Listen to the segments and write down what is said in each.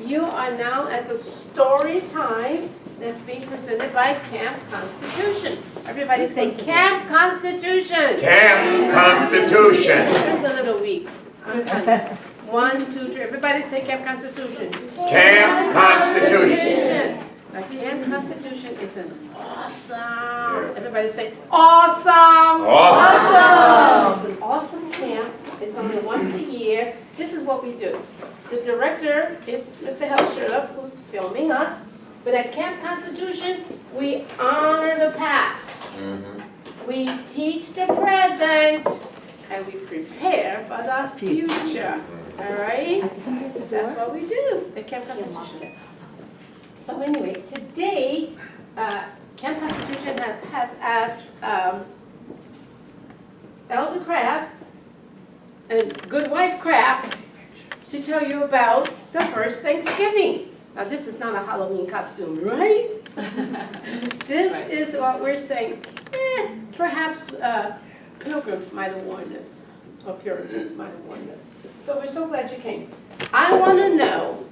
You are now at the story time that's being presented by Camp Constitution. Everybody say Camp Constitution. Camp Constitution. It's a little weak. I'm telling you. 1, 2, 3. Everybody say Camp Constitution. Camp Constitution. Now, Camp Constitution is an awesome. Everybody say awesome. Awesome. It's an awesome camp. It's only once a year. This is what we do. The director is Mr. Helsherloff, who's filming us. But at Camp Constitution, we honor the past. We teach the present, and we prepare for the future. All right? That's what we do at Camp Constitution. So anyway, today, Camp Constitution has asked Elder Craft and Good Wife Craft to tell you about the first Thanksgiving. Now this is not a Halloween costume, right? This is what we're saying, perhaps Pilgrims might have worn this, or Puritans might have worn this. So we're so glad you came. I want to know,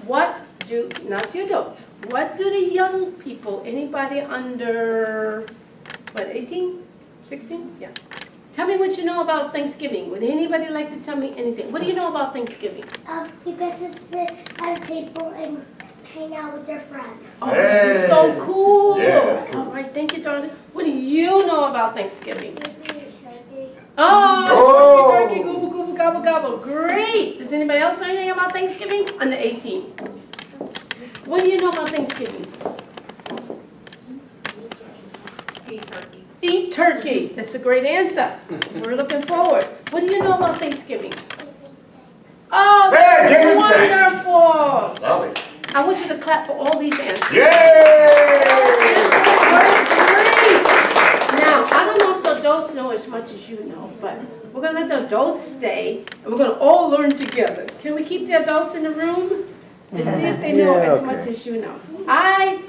not the adults, what do the young people, anybody under, 18, 16? Yeah. Tell me what you know about Thanksgiving. Would anybody like to tell me anything? What do you know about Thanksgiving? You get to sit at a table and hang out with your friends. Oh, that's so cool. Yeah, that's cool. All right, thank you, darling. What do you know about Thanksgiving? Maybe turkey. Oh, turkey, gobble, gobble, gobble, gobble. Great. Does anybody else know anything about Thanksgiving? Under 18. What do you know about Thanksgiving? Eat turkey. Eat turkey. That's a great answer. We're looking forward. What do you know about Thanksgiving? Oh, Hey, give that's me thanks. wonderful. Love it. I want you to clap for all these answers. Yay! This was great. Now, I don't know if the adults know as much as you know, but we're going to let the adults stay, and we're going to all learn together. Can we keep the adults in the room and see if they know as much as you know? I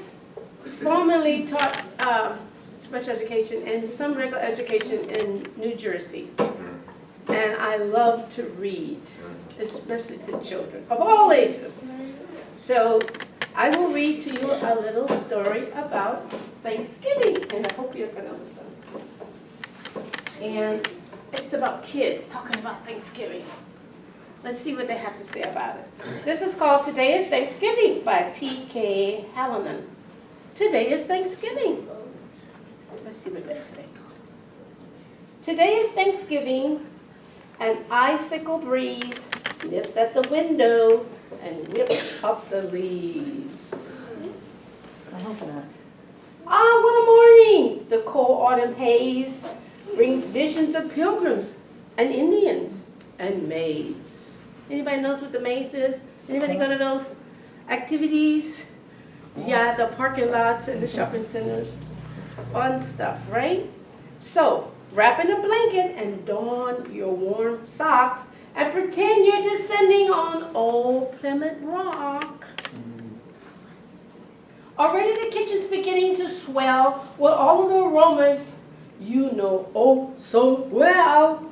formerly taught special education and some regular education in New Jersey, and I love to read, especially to children of all ages. So I will read to you a little story about Thanksgiving, and I hope you're going to listen. And it's about kids talking about Thanksgiving. Let's see what they have to say about it. This is called Today is Thanksgiving by P.K. Hallinan. Today is Thanksgiving. Let's see what they say. Today is Thanksgiving. An icicle breeze nips at the window and whips up the leaves. I hope not. Ah, what a morning! The cold autumn haze brings visions of pilgrims and Indians and maize. Anybody knows what the maze is? Anybody go to those activities? Yeah, the parking lots and the shopping centers. Fun stuff, right? So, wrap in a blanket and don your warm socks and pretend you're descending on old Plymouth Rock. Already the kitchen's beginning to swell with all of the aromas you know oh so well.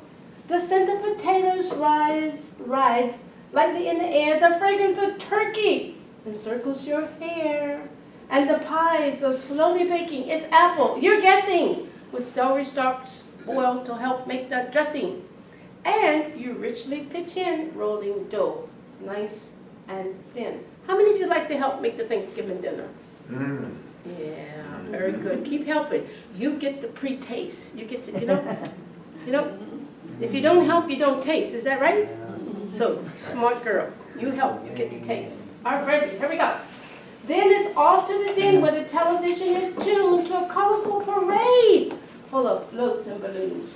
The scent of potatoes rides lightly in the air. The fragrance of turkey encircles your hair. And the pies are slowly baking. It's apple, you're guessing, with celery stalks boiled to help make the dressing. And you richly pitch in rolling dough, nice and thin. How many of you like to help make the Thanksgiving dinner? Yeah, very good. Keep helping. You get the pre-taste. You get to, you know, if you don't help, you don't taste. Is that right? So, smart girl. You help, you get to taste. All right, here we go. Then it's off to the den where the television is tuned to a colorful parade full of floats and balloons.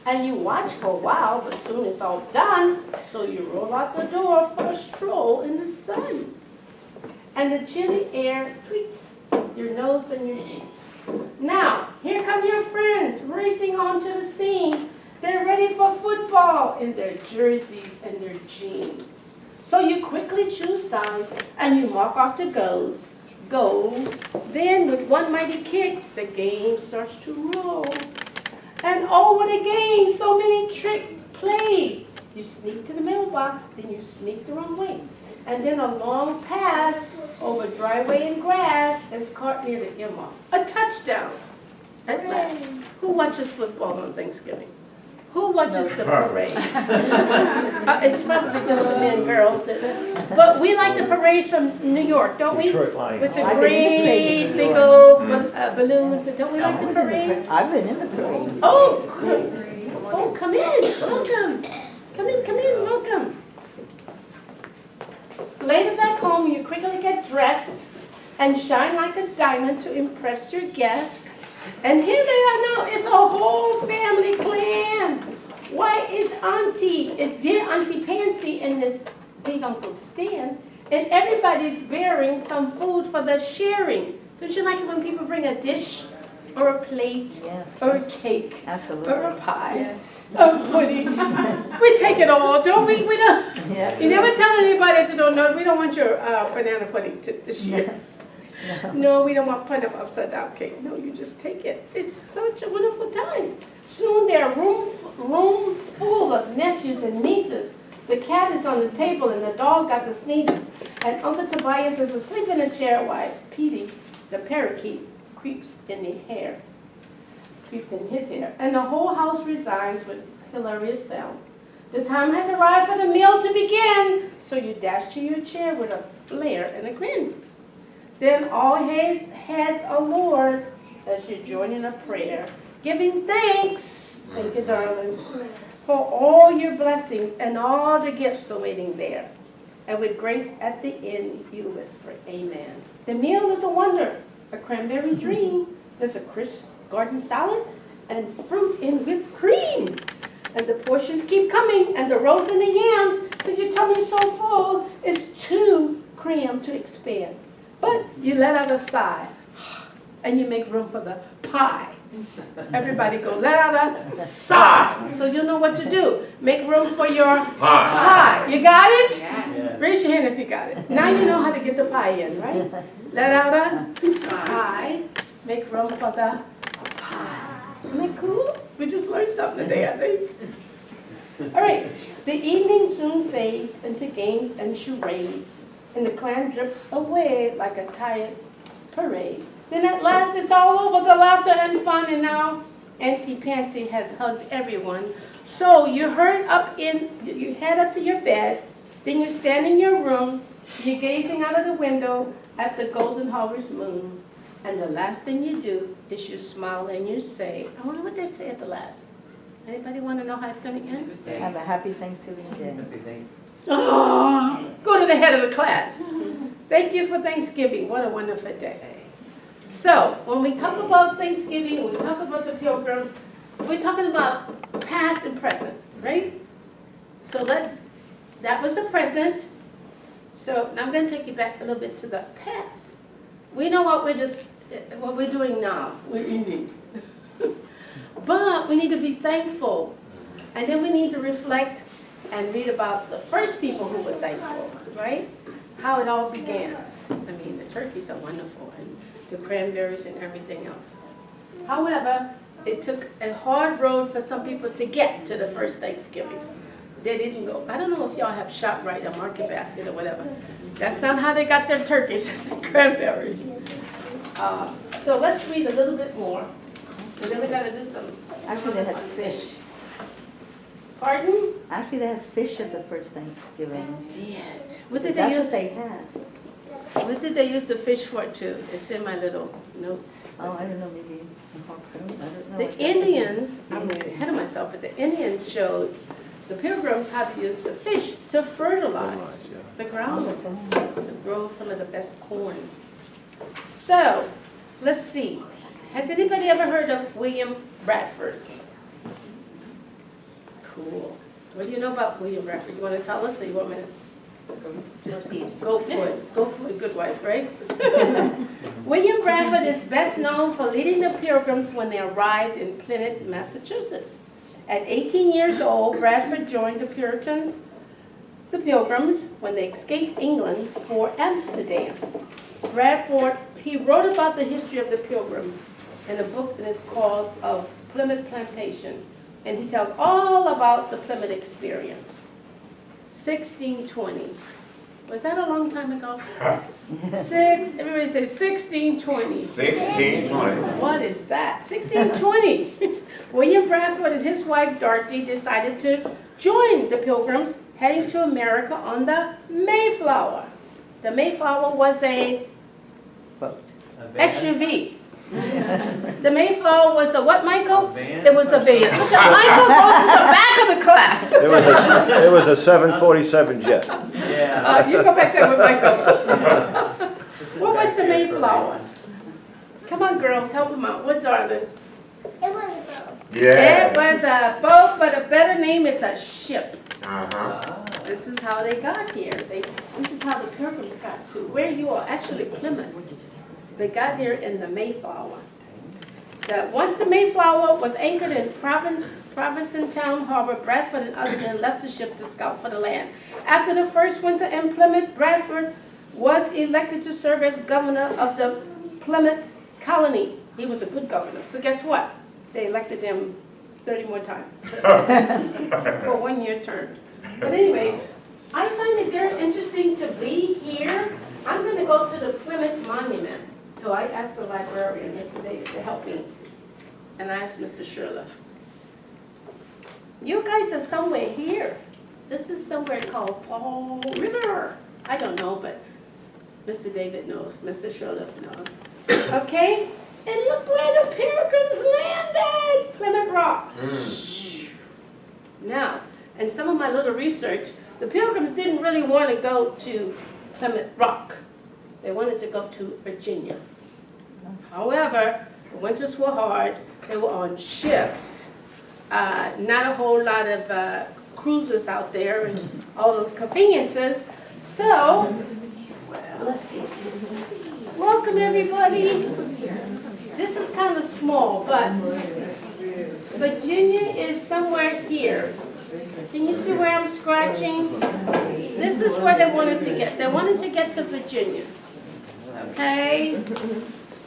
And you watch for a while, but soon it's all done, so you roll out the door for a stroll in the sun. And the chilly air tweaks your nose and your cheeks. Now, here come your friends racing onto the scene. They're ready for football in their jerseys and their jeans. So you quickly choose sides and you mark off the goals. Then with one mighty kick, the game starts to roll. And oh, what a game, so many trick plays. You sneak to the mailbox, then you sneak the wrong way. and then a long pass over driveway and grass is caught near the earmark. A touchdown at last. Who watches football on Thanksgiving? Who watches the parade? It's probably just the men and girls. But we like the parades from New York, don't we? Detroit Lions. With the I've been in the parade in great New big York. old balloons. Don't we like the parades? I've been in the parade. Oh, come in. Welcome. Come in, welcome. Later back home, you quickly get dressed and shine like a diamond to impress your guests. And here they are now. It's a whole family clan. Why is dear Auntie Pansy in this big Uncle Stan? And everybody's bearing some food for the sharing. Don't you like it when people bring a dish or a plate Yes. or a cake Absolutely. or a pie or a pudding? We take it all, don't we? We don't. Yes. You never tell anybody to don't know. We don't want your banana pudding this year. No, we don't want pineapple upside down cake. No, you just take it. It's such a wonderful time. Soon there are rooms full of nephews and nieces. The cat is on the table and the dog got the sneezes. And Uncle Tobias is asleep in a chair while Petey, the parakeet, creeps in his hair. And the whole house resigns with hilarious sounds. The time has arrived for the meal to begin. So you dash to your chair with a flare and a grin. Then all heads are lowered as you join in a prayer, giving thanks, thank you, darling, for all your blessings and all the gifts awaiting there. And with grace at the end, you whisper, amen. The meal is a wonder, a cranberry dream. There's a crisp garden salad and fruit in whipped cream. And the portions keep coming, and the roast and the yams, till your tummy's so full, it's too crammed to expand. But you let out a sigh, and you make room for the pie. Everybody go, let out a sigh. So you know what to do. Make room for your pie. You got it? Yeah. Raise your hand if you got it. Now you know how to get the pie in, right? Let out a sigh. Make room for the pie. Isn't that cool? We just learned something today, I think. All right. The evening soon fades into games and charades. And the clan drips away like a tired parade. Then at last it's all over, the laughter and fun, and now Auntie Pansy has hugged everyone. So you head up to your bed, then you stand in your room, you're gazing out of the window at the golden harvest moon, and the last thing you do is you smile and you say, I wonder what they say at the last. Anybody want to know how it's going to end? Have a happy Thanksgiving Day. Oh, go to the head of the class. Thank you for Thanksgiving. What a wonderful day. So, when we talk about Thanksgiving, we talk about the Pilgrims, we're talking about past and present, right? So that was the present. So now I'm going to take you back a little bit to the past. We know what we're doing now. We're eating. But we need to be thankful. And then we need to reflect and read about the first people who were thankful, right? How it all began. I mean, the turkeys are wonderful, and the cranberries and everything else. However, it took a hard road for some people to get to the first Thanksgiving. They didn't go. I don't know if y'all have ShopRite or Market Basket or whatever. That's not how they got their turkeys and cranberries. So let's read a little bit more. And then we got to do some. Actually, they had fish. Pardon? Actually, they had fish at the first Thanksgiving. Did. What did That's they use? what they had. What did they use the fish for too? It's in my little notes. Oh, I don't know, maybe some harpoon, I don't know. The what that Indians, I'm getting ahead of myself, but the Indians showed the Pilgrims how to use the fish to fertilize the ground, to grow some of the best corn. So, let's see. Has anybody ever heard of William Bradford? Cool. What do you know about William Bradford? You want to tell us, or you want me to? Just go for it. Go for it, good wife, right? William Bradford is best known for leading the Pilgrims when they arrived in Plymouth, Massachusetts. At 18 years old, Bradford joined the Pilgrims, when they escaped England for Amsterdam. Bradford, he wrote about the history of the Pilgrims in a book that is called Of Plymouth Plantation, and he tells all about the Plymouth experience. 1620. Was that a long time ago? Everybody say 1620. 1620. What is that? 1620. William Bradford and his wife Dorothy decided to join the Pilgrims heading to America on the Mayflower. The Mayflower was a Boat. SUV. The Mayflower was a what, Michael? van? It was a van. Look at Michael, go to the back of the class. It was a 747 jet. Yeah. You go back there with Michael. What was the Mayflower? Come on, girls, help them out. What, darling? It was a boat. Yeah. It was a boat, but a better name is a ship. Uh-huh. This is how they got here. This is how the Pilgrims got to where you are, actually Plymouth. They got here in the Mayflower. Once the Mayflower was anchored in Provincetown Harbor, Bradford and other men left the ship to scout for the land. After the first winter in Plymouth, Bradford was elected to serve as governor of the Plymouth colony. He was a good governor. So guess what? They elected him 30 more times for one-year terms. But anyway, I find it very interesting to be here. I'm going to go to the Plymouth Monument. So I asked the librarian, Mr. Davis, to help me. And I asked Mr. Sherlock. You guys are somewhere here. This is somewhere called Fall River. I don't know, but Mr. David knows. Mr. Sherlock knows. Okay? And look where the Pilgrims landed! Plymouth Rock. Now, in some of my little research, the Pilgrims didn't really want to go to Plymouth Rock. They wanted to go to Virginia. However, the winters were hard. They were on ships. Not a whole lot of cruisers out there and all those conveniences. So, let's see. Welcome everybody. This is kind of small, but Virginia is somewhere here. Can you see where I'm scratching? This is where they wanted to get. They wanted to get to Virginia. Okay?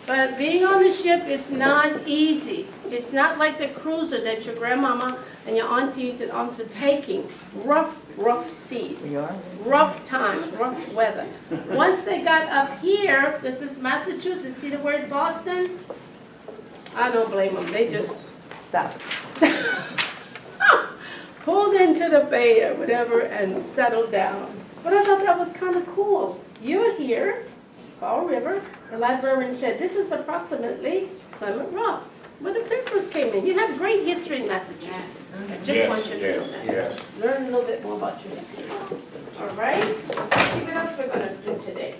But being on the ship is not easy. It's not like the cruiser that your grandmama and your aunties and uncles are taking. Rough seas, rough times, rough weather. Once they got up here, this is Massachusetts, see the word Boston? I don't blame them, they just Stop. pulled into the bay or whatever and settled down. But I thought that was kind of cool. You're here, Fall River. The librarian said, this is approximately Plymouth Rock, where the Pilgrims came in. You have great history in Massachusetts. I just want you to know that. Yes. Learn a little bit more about your history. All right? Let's see what else we're going to do today.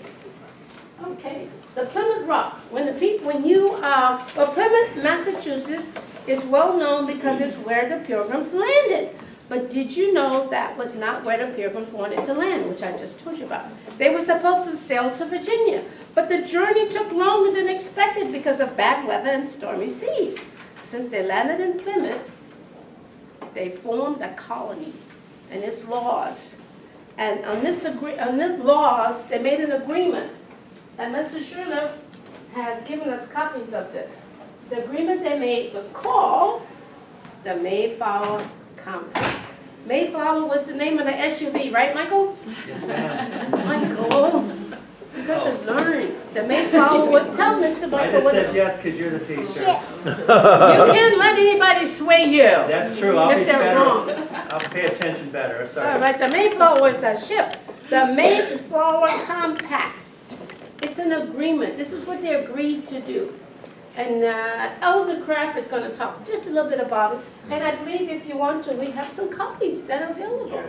Okay, the Plymouth Rock. Plymouth, Massachusetts is well known because it's where the Pilgrims landed. But did you know that was not where the Pilgrims wanted to land, which I just told you about? They were supposed to sail to Virginia, but the journey took longer than expected because of bad weather and stormy seas. Since they landed in Plymouth, they formed a colony and its laws. And on this laws, they made an agreement. And Mr. Sherlock has given us copies of this. The agreement they made was called the Mayflower Compact. Mayflower was the name of the SUV, right, Michael? Yes, ma'am. Michael, you got to learn. The Mayflower would tell Mr. I Michael just what said yes because you're the teacher. Ship. you can't let anybody sway you. That's true. I'll be If they're better. wrong. I'll pay attention better. All Sorry. right, the Mayflower was a ship. The Mayflower Compact. It's an agreement. This is what they agreed to do. And Elder Kraft is going to talk just a little bit about it. And I believe if you want to, we have some copies that are available. Very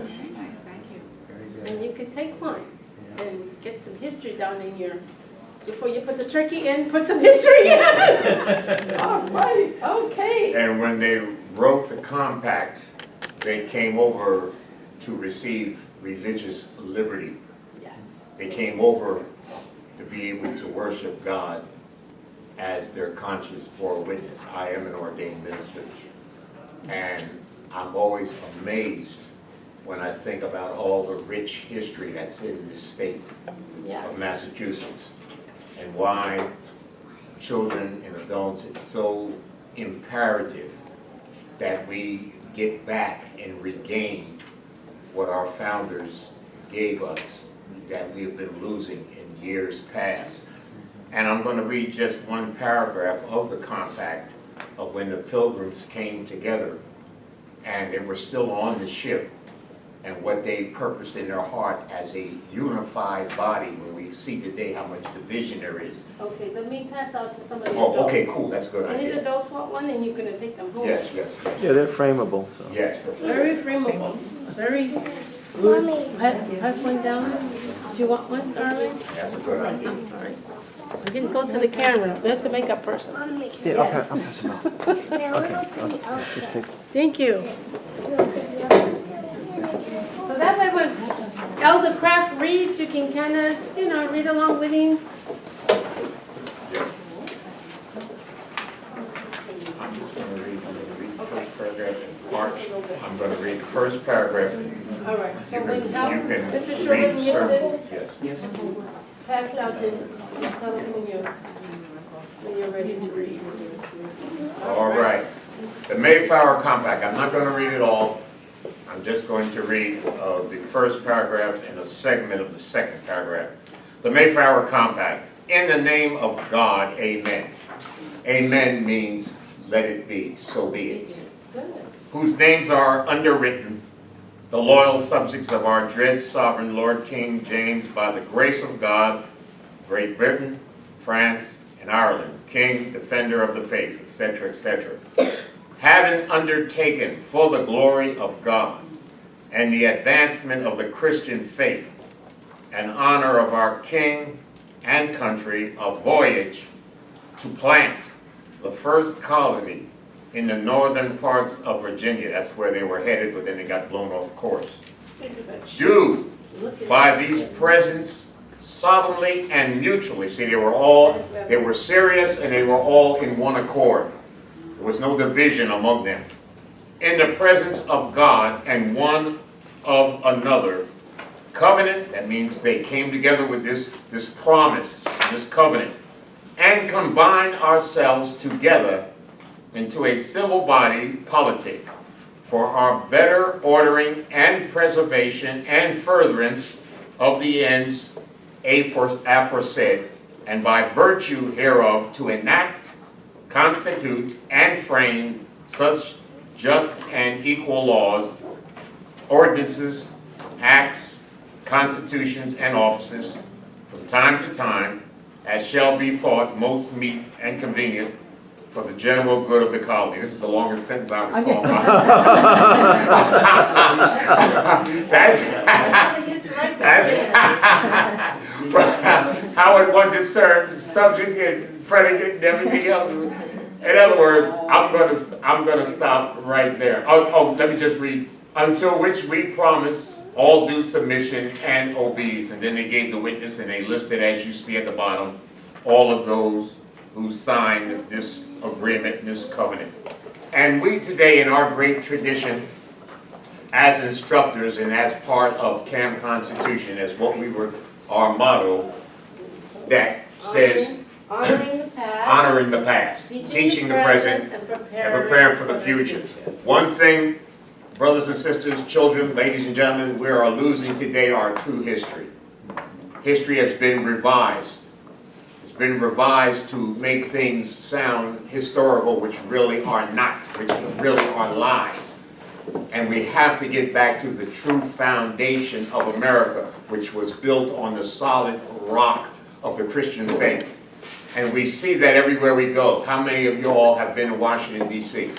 And good. you can take one and get some history down in your, before you put the turkey in, put some history in. All right, okay. And when they wrote the compact, they came over to receive religious liberty. Yes. They came over to be able to worship God as their conscience bore witness. I am an ordained minister. And I'm always amazed when I think about all the rich history that's in the state of Yes. Massachusetts and why children and adults, it's so imperative that we get back and regain what our founders gave us that we have been losing in years past. And I'm going to read just one paragraph of the compact of when the Pilgrims came together and they were still on the ship, and what they purposed in their heart as a unified body when we see today how much division there is. Okay, let me pass out to some of the Oh, adults. okay, cool, that's a good Any idea. adults want one, and you're gonna take them home? Yes, yes, yes. Yeah, they're frameable, so. Yes, that's right. Very frameable, very Mommy. good. Pass one down. Do you want one, darling? That's a good idea. I'm sorry. I'm getting close to the camera. That's the makeup person. Mommy. Yeah, I'll pass them out. Now let's see. Just take. Thank you. So that way when Elder Kraft reads, you can kind of, read along with him. Yeah. I'm just going to read the first paragraph in part. I'm going to read the first paragraph. All right, so You when can Mr. read Sherwood the gets sermon. it, Yes. pass out and tell us when you're ready to read. All right. The Mayflower Compact. I'm not going to read it all. I'm just going to read the first paragraph and a segment of the second paragraph. The Mayflower Compact. In the name of God, amen. Amen means let it be, so be it. Whose names are underwritten, the loyal subjects of our dread sovereign Lord King James, by the grace of God, Great Britain, France, and Ireland, King, defender of the faith, etc., etc., having undertaken for the glory of God and the advancement of the Christian faith and honor of our King and country, a voyage to plant the first colony in the northern parts of Virginia. That's where they were headed, but then they got blown off course. Do by these presents solemnly and mutually. See, they were serious and they were all in one accord. There was no division among them. In the presence of God and one of another, covenant, that means they came together with this promise, this covenant, and combine ourselves together into a civil body politic for our better ordering and preservation and furtherance of the ends aforesaid, and by virtue hereof to enact, constitute, and frame such just and equal laws, ordinances, acts, constitutions, and offices from time to time, as shall be thought most meet and convenient for the general good of the colony. This is the longest sentence I ever saw. That's how would one discern subject and predicate and everything else? In other words, I'm gonna stop right there. Let me just read. Until which we promise all due submission and obedience. And then they gave the witness, and they listed, as you see at the bottom, all of those who signed this agreement, this covenant. And we today, in our great tradition, as instructors and as part of Camp Constitution, as what we were, our motto, that says, honoring the past, teaching the present, and preparing for the future. One thing, brothers and sisters, children, ladies and gentlemen, we are losing today our true history. History has been revised. It's been revised to make things sound historical, which really are not, which really are lies. And we have to get back to the true foundation of America, which was built on the solid rock of the Christian faith. And we see that everywhere we go. How many of you all have been to Washington, D.C.?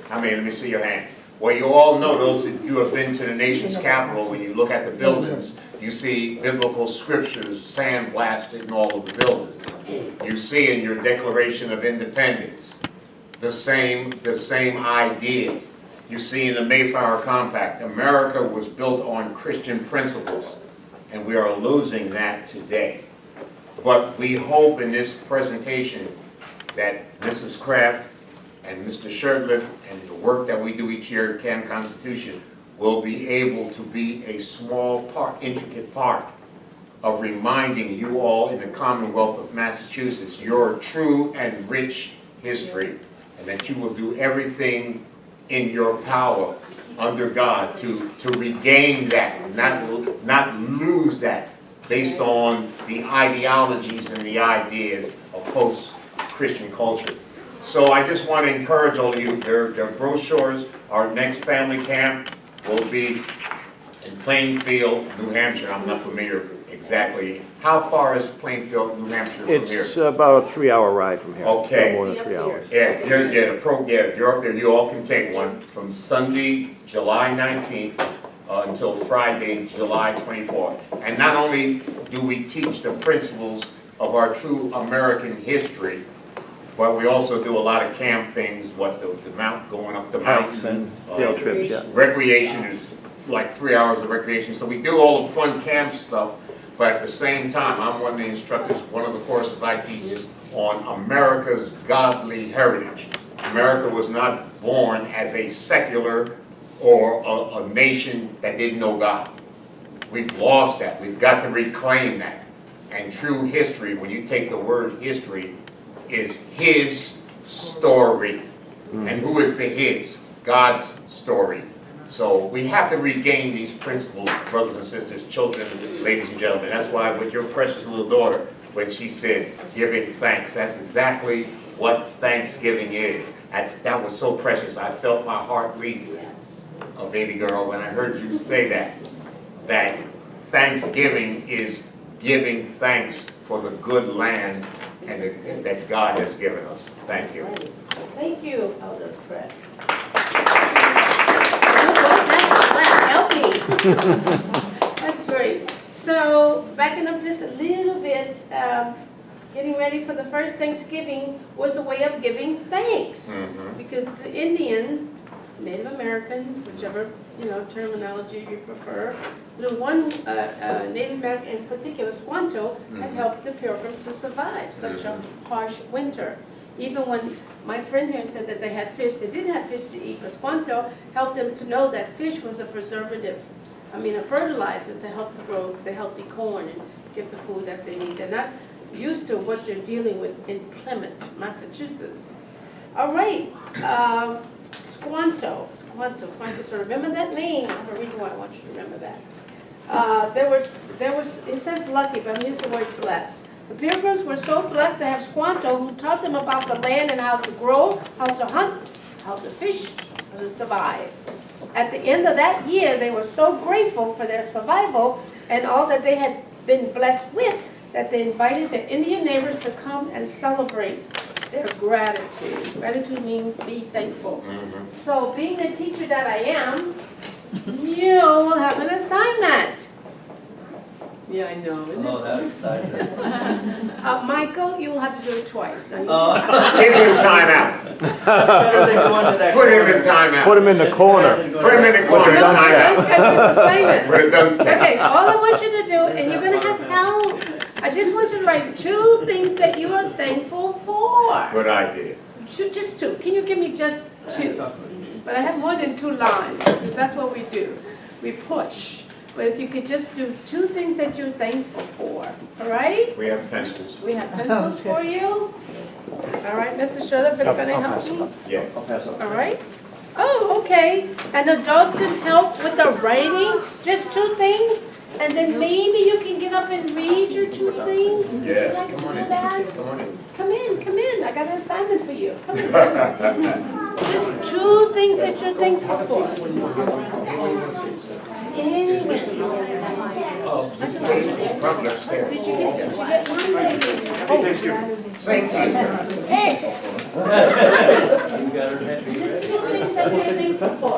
How many? Let me see your hands. Well, you all know, those that you have been to the nation's capital, when you look at the buildings, you see biblical scriptures sandblasted in all of the buildings. You see in your Declaration of Independence the same ideas. You see in the Mayflower Compact, America was built on Christian principles, and we are losing that today. But we hope in this presentation that Mrs. Kraft and Mr. Shirtliff and the work that we do each year at Camp Constitution will be able to be a small part, intricate part of reminding you all in the Commonwealth of Massachusetts your true and rich history, and that you will do everything in your power under God to regain that, not lose that, based on the ideologies and the ideas of post-Christian culture. So I just want to encourage all of you, their brochures, our next family camp will be in Plainfield, New Hampshire. I'm not familiar exactly. How far is Plainfield, New Hampshire from here? It's about a 3-hour ride from here. Okay. No more than 3 hours. Yeah, you're up there, you all can take one from Sunday, July 19th until Friday, July 24th. And not only do we teach the principles of our true American history, but we also do a lot of camp things, going up the Hikes mountain. and field trips, yeah. Recreation is like 3 hours of recreation, so we do all the fun camp stuff, but at the same time, I'm one of the instructors, one of the courses I teach is on America's godly heritage. America was not born as a secular or a nation that didn't know God. We've lost that. We've got to reclaim that. And true history, when you take the word history, is His story. And who is the His? God's story. So we have to regain these principles, brothers and sisters, children, ladies and gentlemen. That's why with your precious little daughter, when she said giving thanks, that's exactly what Thanksgiving is. That was so precious. I felt my heart leap, a baby girl, when I heard you say that Thanksgiving is giving thanks for the good land and that God has given us. Thank you. Thank you, Elder Fred. Help me. That's great. So, backing up just a little bit, getting ready for the first Thanksgiving was a way of giving thanks. Because the Indian, Native American, whichever terminology you prefer, the one Native American in particular, Squanto, had helped the Pilgrims to survive such a harsh winter. Even when my friend here said that they had fish, they didn't have fish to eat, but Squanto helped them to know that fish was a preservative, a fertilizer to help to grow the healthy corn and get the food that they need. They're not used to what they're dealing with in Plymouth, Massachusetts. All right, Squanto. So remember that name. I have a reason why I want you to remember that. There was. It says lucky, but I'm using the word blessed. The Pilgrims were so blessed to have Squanto, who taught them about the land and how to grow, how to hunt, how to fish, how to survive. At the end of that year, they were so grateful for their survival and all that they had been blessed with that they invited their Indian neighbors to come and celebrate their gratitude. Gratitude means be thankful. So being the teacher that I am, you will have an assignment. Yeah, I know. Oh, that's exciting. Michael, you will have to do it twice. Now, Give him time out. Put him in time out. Put him in the corner. Put him in the corner. With a dunce Time cap. He's got this assignment. With a dunce cap. Okay, all I want you to do, and you're going to have help. I just want you to write 2 things that you are thankful for. Good idea. Just 2. Can you give me just 2? But I have more than 2 lines, because that's what we do. We push. But if you could just do 2 things that you're thankful for, all right? We have pencils. We have pencils for you. All right, Mr. Sheriff is going to help me. Yeah. All right? Oh, okay. And adults can help with the writing, just 2 things, and then maybe you can get up and read your 2 things. Would you Yeah. like to Come on do in. that? Come on in. Come in. I got an assignment for you. Come in. Just 2 things that you're thankful for. Anyway. Probably upstairs. Did you get one? Same time. You got her happy. Just 2 things that you're thankful for.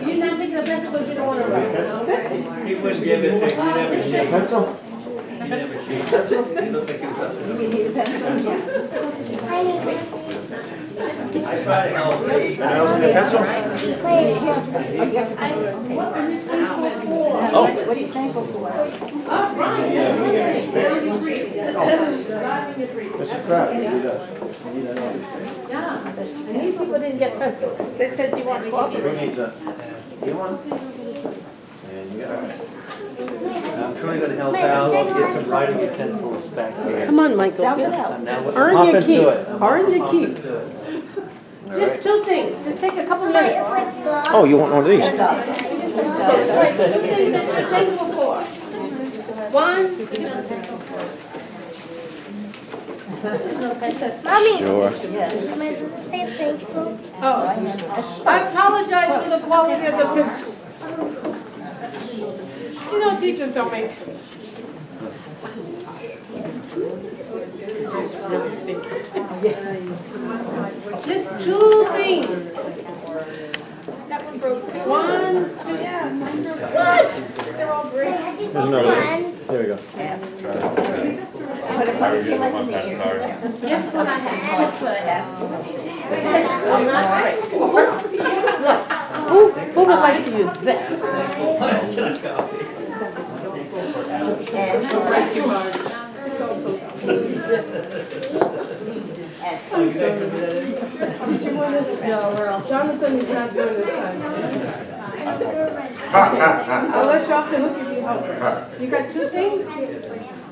You're not taking a pencil because you don't want to write, okay? He wouldn't give it to you, you never cheat. Pencil? You never cheat. You don't think it's up to him. I try to help me. Anyone else need a pencil? What are you thankful for? Oh, right. Mr. Pratt, you need a... Yeah, and these people didn't get pencils. They said, do you want coffee? Who needs a... You want? And you got it. I'm trying to help out. I'll get some writing utensils back here. Come on, Michael. I'm now Earn off your into keep. it. Earn your Off keep. into it. Just 2 things. Just take a couple It's minutes. like the. Oh, you want one of these? Just write 2 things that you're thankful for. 1. Mommy, Sure. am I supposed to say thankful? Oh, I apologize for the quality of the pencils. You know, teachers don't make. Just 2 things. That one broke. 1, 2. What? They're all great. There's another one. There we go. Guess what I have? Guess what I have? This will not break. Look, who would like to use this? Jonathan is not doing this side. I'll let you off the hook if you help. You got 2 things?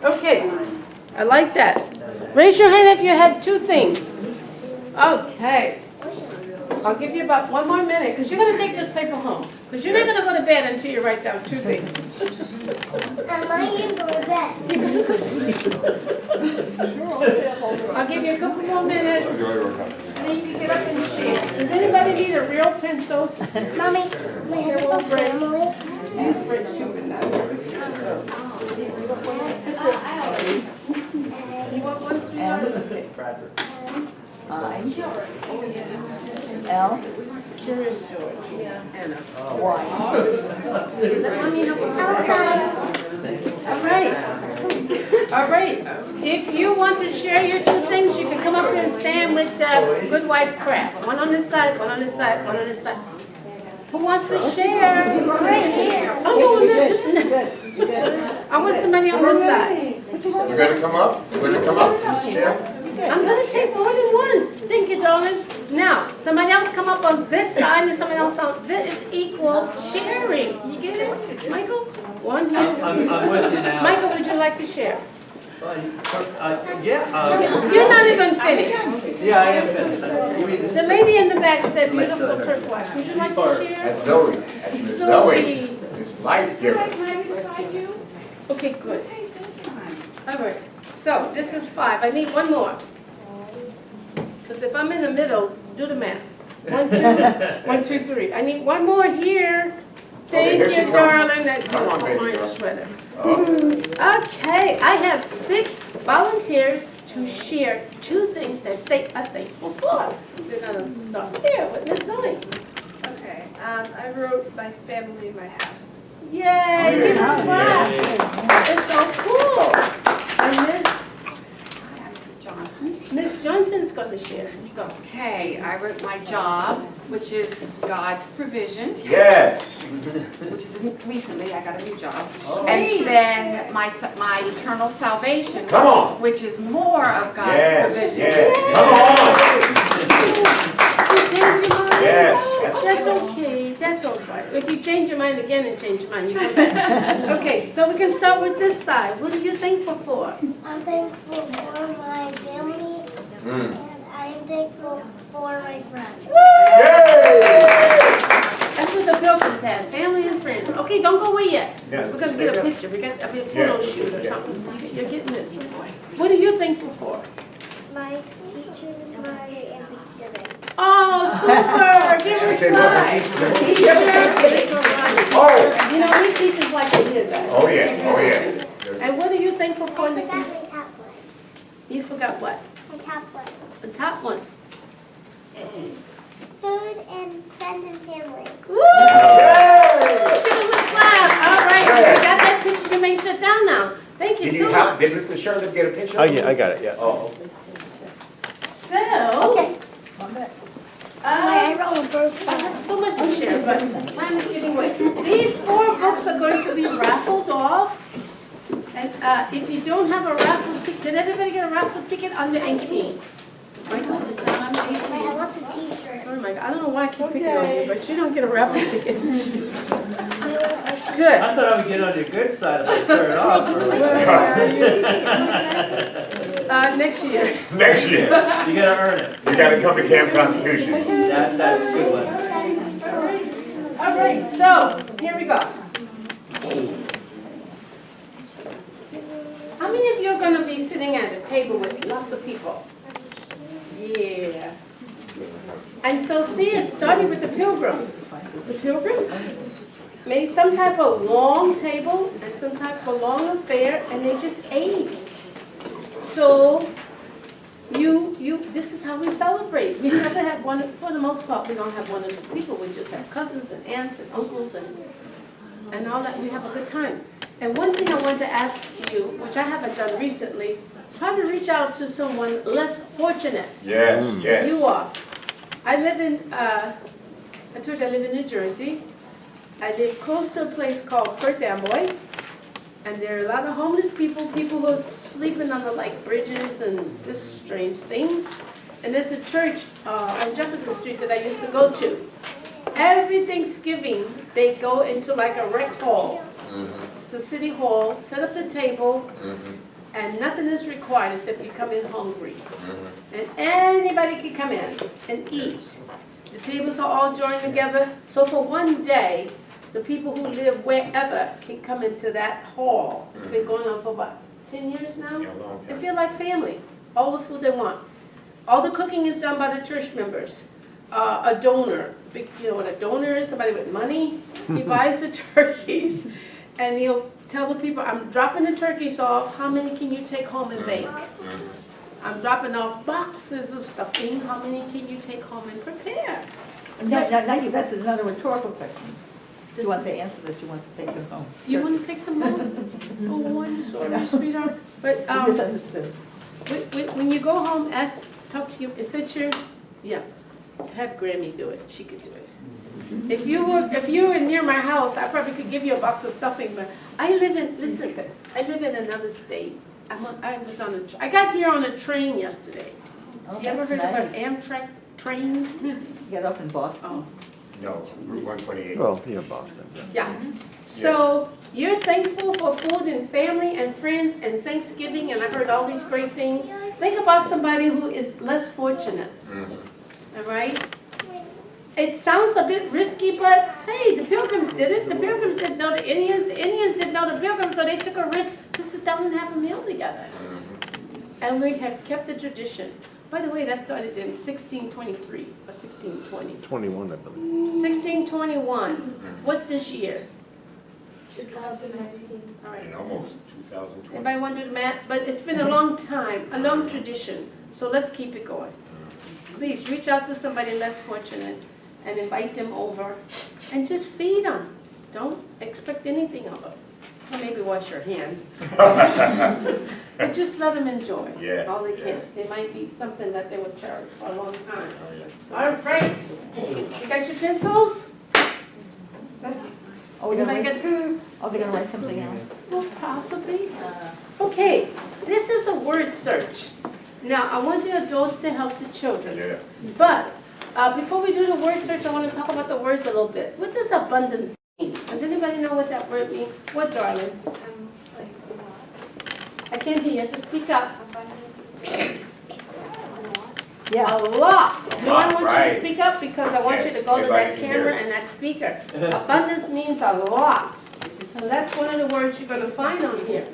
Okay, I like that. Raise your hand if you have 2 things. Okay. I'll give you about 1 more minute, because you're going to take this paper home. Because you're not going to go to bed until you write down 2 things. Am I even going to bed? I'll give you a couple more minutes, and then you can get up and share. Does anybody need a real pencil? Mommy, my Here, we'll break. family. These break too, but not That's it. You want one, sweetheart? Okay. I, L, Curious George. Anna. Y. Does that mommy help? All right. All right. If you want to share your 2 things, you can come up here and stand with Good Wife Craft. One on this side, one on this side, one on this side. Who wants to share? Right here. Oh, no, I want somebody on this side. You gonna come up? You gonna come up and share? I'm going to take more than one. Thank you, darling. Now, somebody else come up on this side and somebody else on this. Is equal sharing. You get it, Michael? 1 here. I'm with you now. Michael, would you like to share? Yeah. You're not even finished. Yeah, I am finished. You mean The lady in the back with that beautiful turquoise, would you like to share? That's Zoe. That's Miss Zoe. It's life giver. Okay, good. All right. So this is 5. I need 1 more. Because if I'm in the middle, do the math. 1, 2, 1, 2, 3. I need 1 more here. Thank here she you, comes. darling. That Come on, beautiful baby orange girl. sweater. Oh. Okay, I have 6 volunteers to share 2 things that they are thankful for. We're gonna start here with Miss Zoe. Okay, I wrote my family in my house. Yay! Give her a clap. It's so cool. And Miss Johnson's gonna share. Go. Okay, I wrote my job, which is God's provision. Yes. Which is recently, I got a new job. Great. And then my eternal salvation. Come on. Which is more of God's Yes. provision. Yes. Come You change your mind? Yes. That's okay. That's all right. If you change your mind again and change your mind, you go back. Okay, so we can start with this side. What are you thankful for? I'm thankful for my family, and I'm thankful for my friends. That's what the Pilgrims had, family and friends. Okay, don't go away yet. Yeah, We're gonna stay get a up. picture. We got a photo Yeah. shoot or Yeah. something. You're getting this. What are you thankful for? My teacher this Friday and Thanksgiving. Oh, super! Give She us said, five. Oh. You know, we teachers like to hear that. Oh, yeah. Oh, yeah. And what are you thankful for I in the forgot future? my top one. You forgot what? My top one. The top one. Food and friends and family. Woo! Give them a clap. All right, you got that picture. You may sit down now. Thank you Did so you much. have, did Mr. Sherman get a picture? Oh, yeah, I got it, yeah. Oh. So, I wrote a verse. I have so much to share, but time is getting away. These 4 books are going to be raffled off. And if you don't have a raffle ticket, did everybody get a raffle ticket under 18? Michael, is that under 18? I want the t-shirt. Sorry, Michael, I don't know why I keep picking on you, but you don't get a raffle ticket. Good. I thought I would get on your good side if I started off early. Next year. Next year. You gotta earn it. You gotta come to Camp Constitution. That's a good one. All right, so here we go. How many of you are going to be sitting at a table with lots of people? Yeah. And so see, it started with the Pilgrims. The Pilgrims made some type of long table and some type of long affair, and they just ate. So this is how we celebrate. We never have one, for the most part, we don't have one or two people. We just have cousins and aunts and uncles and all that. We have a good time. And one thing I want to ask you, which I haven't done recently, try to reach out to someone less fortunate. Yeah, yeah. You are. I live in, I told you I live in New Jersey. I live close to a place called Perth Amboy. And there are a lot of homeless people who are sleeping under like bridges and just strange things. And there's a church on Jefferson Street that I used to go to. Every Thanksgiving, they go into like a rec hall. It's a city hall, set up the table, and nothing is required except you come in hungry. And anybody can come in and eat. The tables are all joined together. So for one day, the people who live wherever can come into that hall. It's been going on for about 10 years now. Yeah, a long They time. feel like family. All the food they want. All the cooking is done by the church members. A donor, you know what a donor is? Somebody with money. He buys the turkeys, and he'll tell the people, "I'm dropping the turkeys off. How many can you take home and bake? I'm dropping off boxes of stuffing. How many can you take home and prepare?" That's another rhetorical question. She wants to answer that, she wants to take some home. You want to take some home? Oh, I'm sorry, sweetheart. But She misunderstood. when you go home, talk to you. Is it your? Yeah. Have Grammy do it. She could do it. If you were near my house, I probably could give you a box of stuffing. But I live in another state. I got here on a train yesterday. Oh, You ever that's heard of nice. an Amtrak train? Get up in Boston. Oh, No, Route 128. Well, yeah, Boston. yeah. So you're thankful for food and family and friends and Thanksgiving, and I heard all these great things. Think about somebody who is less fortunate. All right? It sounds a bit risky, but hey, the Pilgrims did it. The Pilgrims didn't know the Indians. The Indians didn't know the Pilgrims, so they took a risk to sit down and have a meal together. And we have kept the tradition. By the way, that started in 1623 or 1620. 21, I believe. 1621. What's this year? 2019. All right. And almost 2020. Anybody want to do the math? But it's been a long time, a long tradition. So let's keep it going. Please reach out to somebody less fortunate and invite them over and just feed them. Don't expect anything of them. Or maybe wash your hands. But just let them enjoy Yeah, all they can. yes. It might be something that they will cherish for a long time. Oh, yeah. All right. You got your pencils? Oh, we're gonna Anybody write, got? oh, they're gonna write something else? Well, possibly. Okay, this is a word search. Now, I want the adults to help the children. Yeah. But before we do the word search, I want to talk about the words a little bit. What does abundance mean? Does anybody know what that word means? What, darling? I can't hear you. You have to speak up. Yeah. A lot. You know, I want you to Right. speak up because I want you to Yes, go to everybody that can hear camera it. and that speaker. Abundance means a lot. So that's one of the words you're going to find on here.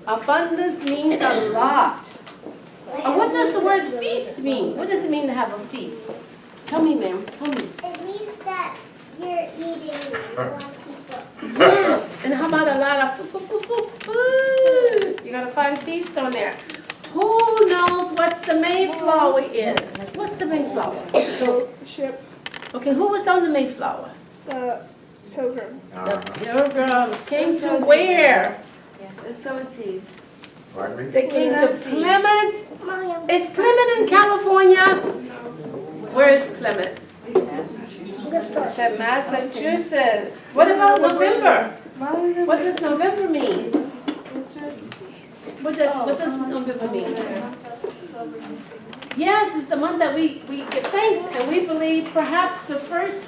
Abundance means a lot. And what does the word feast mean? What does it mean to have a feast? Tell me, ma'am. Tell me. It means that you're eating a lot of people. Yes. And how about a lot of food? You gotta find feast on there. Who knows what the Mayflower is? What's the Mayflower? So, ship, Okay, who was on the Mayflower? the Pilgrims. The Pilgrims came to where? The 17th. Pardon me? They came to Plymouth. Mom, Is Plymouth in California? Where is Plymouth? It's in Massachusetts. What about November? What does November mean? What does November mean? Yes, it's the month that we give thanks, and we believe perhaps the first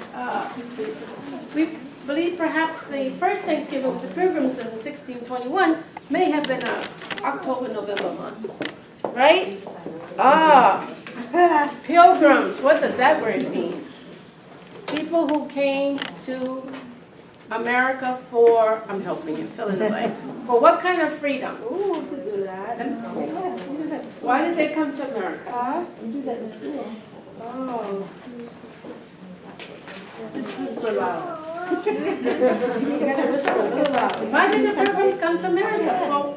Thanksgiving with the Pilgrims in 1621 may have been October, November month, right? Pilgrims. What does that word mean? People who came to America for, I'm helping you, fill in the blank. For what kind of freedom? Ooh, that. Why did they come to America? Huh? You do that in school. Oh. This is so loud. You gotta whisper a little loud. Why did the Pilgrims come to America?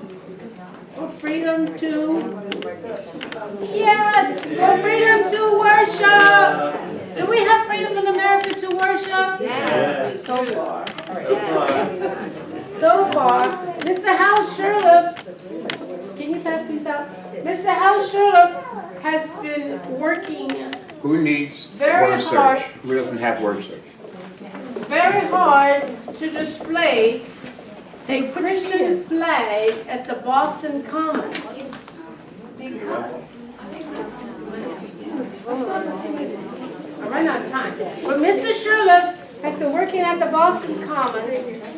For freedom to, yes, for freedom to worship. Do we have freedom in America to worship? Yes. So far. So far. Mr. Hal Sherlock, can you pass these out? Mr. Hal Sherlock has been working Who needs Very word hard. search? Who doesn't have word search? very hard to display a Christian flag at the Boston Commons. I ran out of time. But Mr. Sherlock has been working at the Boston Commons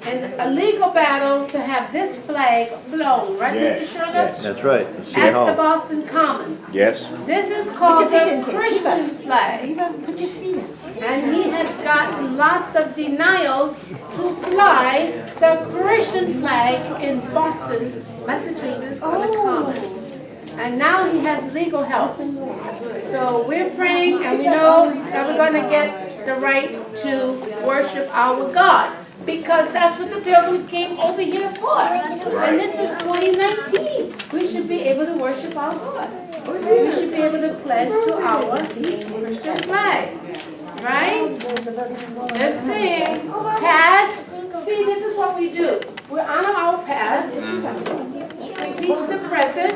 in a legal battle to have this flag flown, right, Mr. Sherlock? That's right. See At how. the Boston Commons. Yes. This is called the Christian flag. Put your feet in. And he has gotten lots of denials to fly the Christian flag in Boston, Massachusetts, on the Common. And now he has legal help. So we're praying and we know that we're going to get the right to worship our God. Because that's what the Pilgrims came over here for. And this is 2019. We should be able to worship our God. We should be able to pledge to our Christian flag. Right? Just sing. Past. See, this is what we do. We honor our past. We teach the present.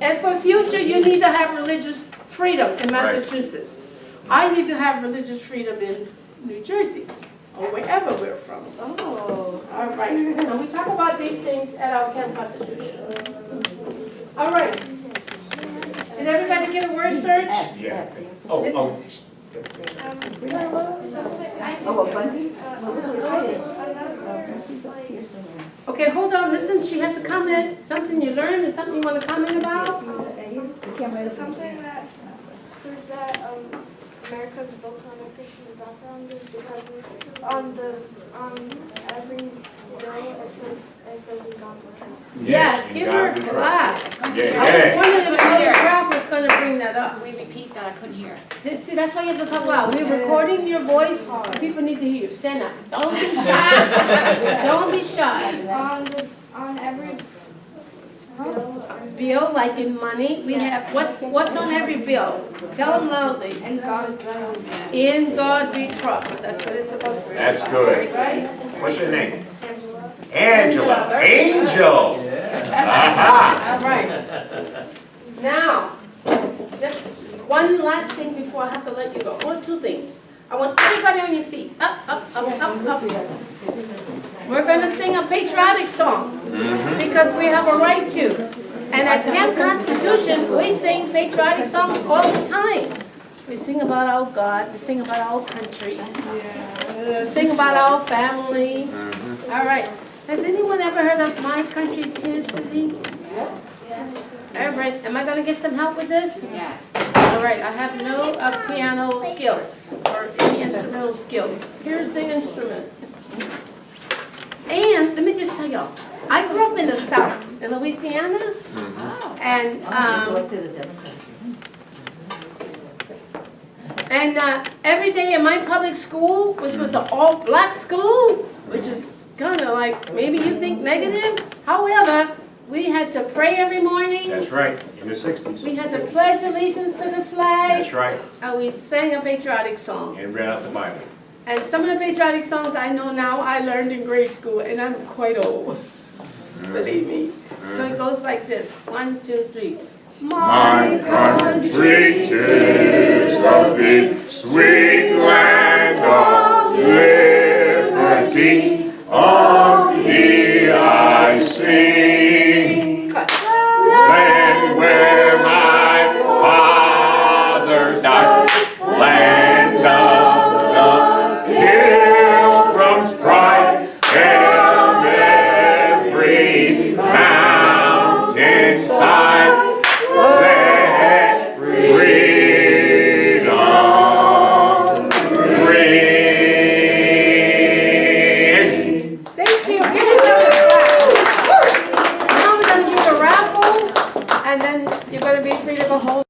And for future, you need to have religious freedom in Massachusetts. I need to have religious freedom in New Jersey. Or wherever we're from. Oh, all right. And we talk about these things at our camp constitution. All right. Did everybody get a word search? Yeah. Oh. Okay, hold on. Listen, she has a comment. Something you learned or something you want to comment about? Something that proves that America's built on a Christian background is because on every bill it says in God. Yes, give her a clap. I was wondering if Mother Graf was going to bring that up. We repeat that, I couldn't hear. See, that's why you have to talk loud. We're recording your voice. People need to hear you. Stand up. Don't be shy. Don't be shy. On every Bill, like in money, we have, what's on every bill? Tell them loudly. and God In God we trust. That's what it's supposed to be. That's good. Right? What's your name? Angela. Angela. Angel. Aha. All right. Now, just one last thing before I have to let you go. Or two things. I want everybody on your feet. Up, up, up, up, up. We're going to sing a patriotic song because we have a right to. And at Camp Constitution, we sing patriotic songs all the time. We sing about our God. We sing about our country. We sing about our family. All right. Has anyone ever heard of My Country 'Tis of Thee? All right. Am I going to get some help with this? Yeah. All right. I have no piano skills or any instrumental skills. Here's the instrument. And let me just tell y'all, I grew up in the South, in Louisiana, and every day in my public school, which was an all-black school, which is kind of like, maybe you think negative, however, we had to pray every morning. That's right. In the 60s. We had to pledge allegiance to the flag. That's right. And we sang a patriotic song. And read out the Bible. And some of the patriotic songs I know now, I learned in grade school, and I'm quite old, believe me. So it goes like this, 1, 2, 3. My country, 'tis of thee, sweet land of liberty, of thee I sing. Land where my father died, land of the Pilgrim's pride, and every mountainside, let freedom ring. Thank you. Give me some clap. and then you're gonna be free to go home.